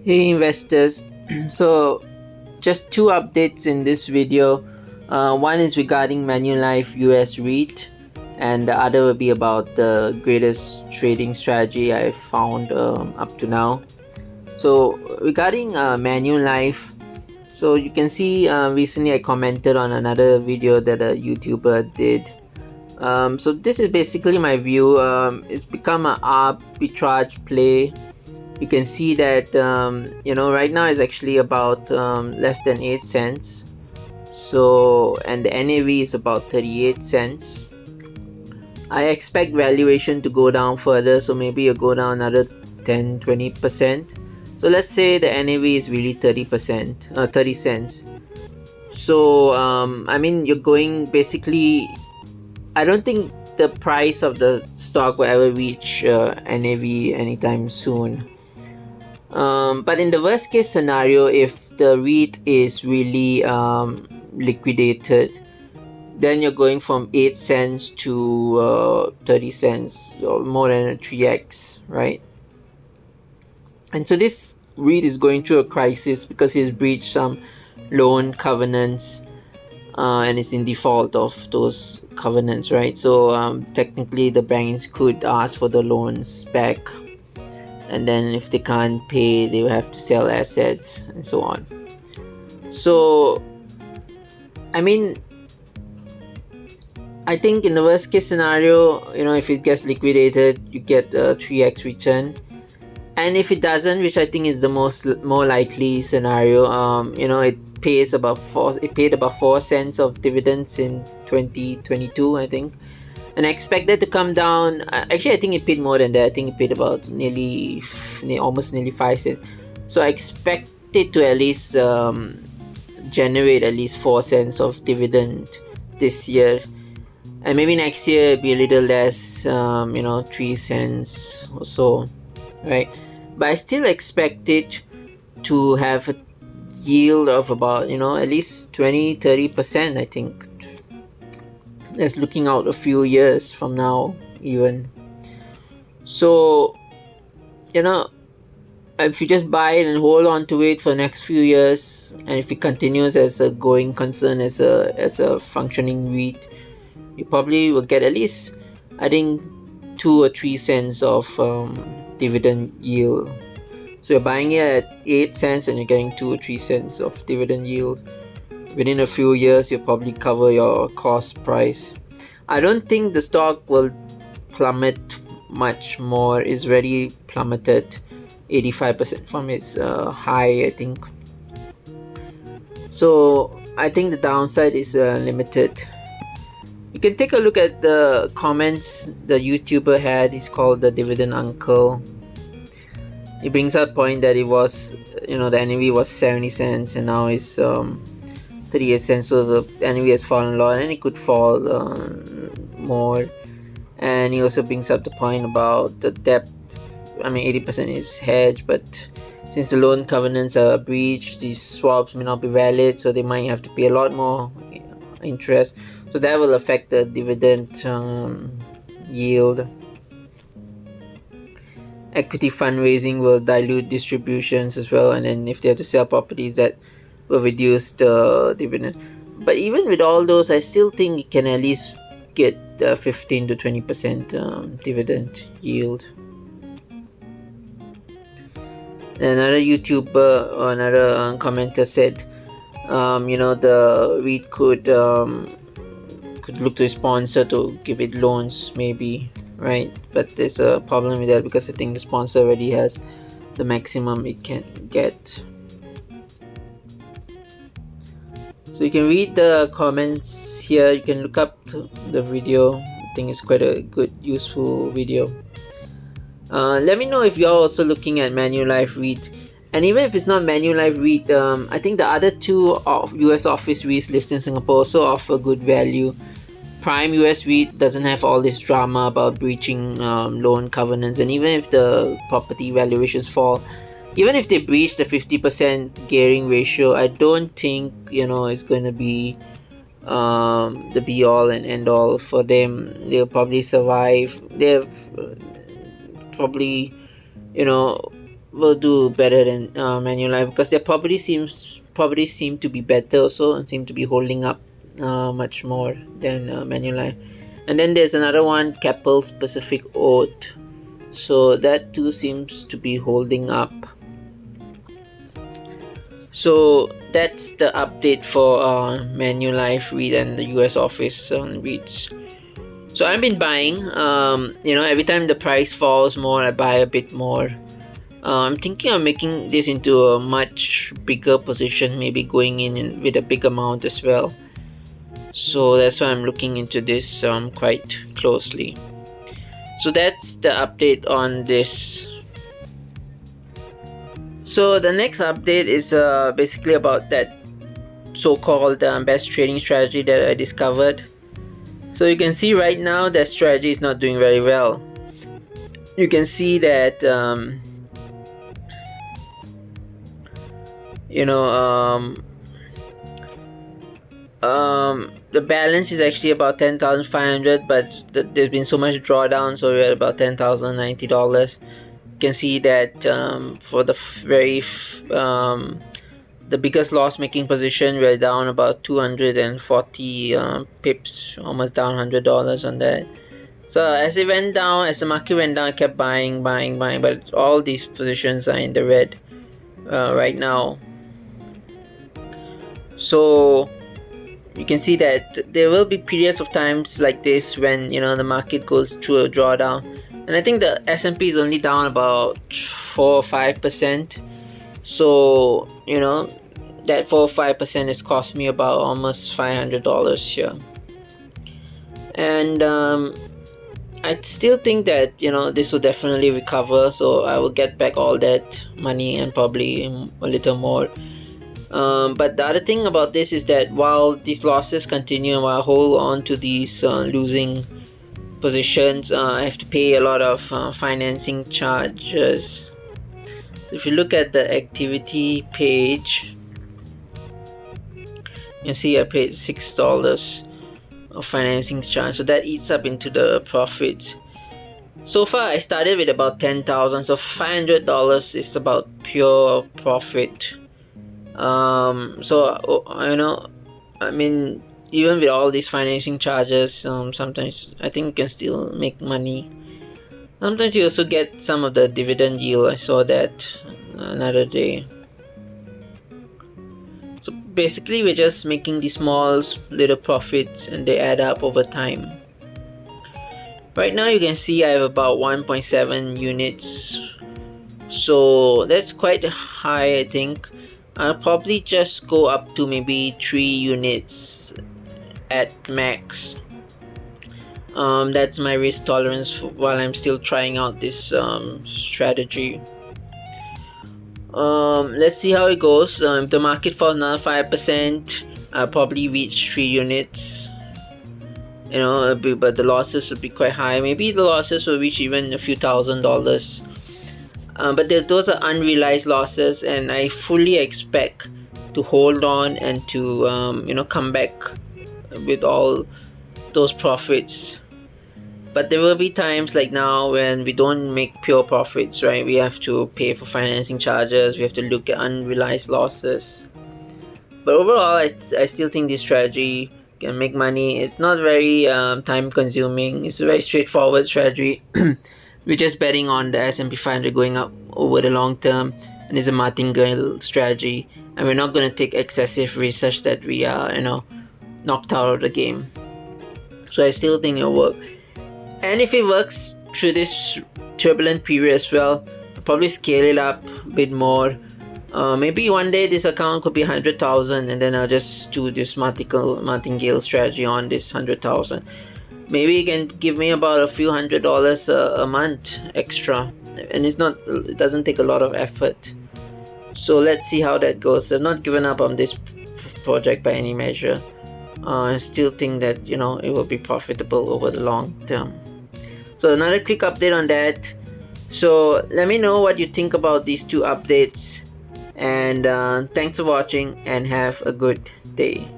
Hey investors, so just two updates in this video. One is regarding Manulife US REIT, and the other will be about the greatest trading strategy I've found up to now. So, regarding Manulife, so you can see recently I commented on another video that a YouTuber did. So, this is basically my view. It's become an arbitrage play. You can see that right now is actually about less than 8 cents, so, and the NAV is about 38 cents. I expect valuation to go down further, so maybe you'll go down another 10-20%. So let's say the NAV is really 30%, 30 cents. So I mean, you're going basically, I don't think the price of the stock will ever reach NAV anytime soon. But in the worst case scenario, if the REIT is really liquidated, then you're going from 8 cents to 30 cents, or more than a 3x, right? And so this REIT is going through a crisis because he's breached some loan covenants and is in default of those covenants, right? So technically the banks could ask for the loans back, and then if they can't pay, they will have to sell assets and so on. So I mean, I think in the worst case scenario, if it gets liquidated, you get a 3x return. And if it doesn't, which I think is the more likely scenario, it pays about it paid about 4 cents of dividends in 2022, I think. And I expect that to come down. Actually, I think it paid more than that. I think it paid about almost nearly 5 cents. So I expect it to at least generate at least 4 cents of dividend this year. And maybe next year it'll be a little less, 3 cents or so, right? But I still expect it to have a yield of about, at least 20-30%, I think. That's looking out a few years from now, even. So, if you just buy it and hold on to it for the next few years, and if it continues as a going concern, as a functioning REIT, you probably will get at least, I think, 2 or 3 cents of dividend yield. So you're buying it at 8 cents and you're getting 2 or 3 cents of dividend yield. Within a few years, you'll probably cover your cost price. I don't think the stock will plummet much more. It's already plummeted 85% from its high, I think. So I think the downside is limited. You can take a look at the comments the YouTuber had. He's called the Dividend Uncle. He brings up point that it was, the NAV was 70 cents and now it's 38 cents, so the NAV has fallen a lot and it could fall more. And he also brings up the point about the debt. I mean, 80% is hedged, but since the loan covenants are breached, these swaps may not be valid, so they might have to pay a lot more interest. So that will affect the dividend yield. Equity fundraising will dilute distributions as well, and then if they have to sell properties, that will reduce the dividend. But even with all those, I still think it can at least get 15-20% dividend yield. Another YouTuber or another commenter said, the REIT could look to a sponsor to give it loans, maybe, right? But there's a problem with that because I think the sponsor already has the maximum it can get. So you can read the comments here. You can look up the video. I think it's quite a good, useful video. Let me know if you're also looking at Manulife REIT. And even if it's not Manulife REIT, I think the other two of US office REITs listed in Singapore also offer good value. Prime US REIT doesn't have all this drama about breaching loan covenants, and even if the property valuations fall, even if they breach the 50% gearing ratio, I don't think it's going to be the be all and end all for them. They'll probably survive. They've probably will do better than Manulife, because their property seem to be better also, and seem to be holding up much more than Manulife. And then there's another one, Keppel's Pacific Oat. So that too seems to be holding up. So that's the update for Manulife REIT and the US office REITs. So I've been buying. Every time the price falls more, I buy a bit more. I'm thinking of making this into a much bigger position, maybe going in with a big amount as well. So that's why I'm looking into this quite closely. So that's the update on this. So the next update is basically about that so-called best trading strategy that I discovered. So you can see right now that strategy is not doing very well. You can see that the balance is actually about 10,500, but there's been so much drawdown, so we're at about $10,090. You can see that for the the biggest loss making position, we're down about 240 pips, almost down $100 on that. So as the market went down, I kept buying, but all these positions are in the red right now. So you can see that there will be periods of times like this when the market goes through a drawdown, and I think the S&P is only down about 4 or 5%. So that 4 or 5% has cost me about almost $500 here, and I still think that this will definitely recover, so I will get back all that money and probably a little more. But the other thing about this is that while these losses continue, while I hold on to these losing positions, I have to pay a lot of financing charges. So if you look at the activity page, you see I paid $6 of financing charge, so that eats up into the profits. So far I started with about 10,000, so $500 is about pure profit. Even with all these financing charges, sometimes I think you can still make money. Sometimes you also get some of the dividend yield. I saw that another day. So basically we're just making these small little profits, and they add up over time. Right now you can see I have about 1.7 units, so that's quite high. I think I'll probably just go up to maybe 3 units at max. That's my risk tolerance while I'm still trying out this strategy. Let's see how it goes. If the market falls another 5%, I'll probably reach 3 units. But the losses would be quite high. Maybe the losses will reach even a few $1,000s. But those are unrealized losses, and I fully expect to hold on and to come back with all those profits. But there will be times like now when we don't make pure profits, right? We have to pay for financing charges, we have to look at unrealized losses. But overall, I still think this strategy can make money. It's not very time consuming. It's a very straightforward strategy. We're just betting on the S&P 500 going up over the long term, and it's a martingale strategy, and we're not going to take excessive risk such that we are knocked out of the game. So I still think it'll work, and if it works through this turbulent period as well, I'll probably scale it up a bit more. Maybe one day this account could be 100,000, and then I'll just do this martingale strategy on this 100,000. Maybe you can give me about a few $100 a month extra, and it doesn't take a lot of effort. So let's see how that goes. I've not given up on this project by any measure. I still think that it will be profitable over the long term. So another quick update on that. So let me know what you think about these two updates, and thanks for watching, and have a good day.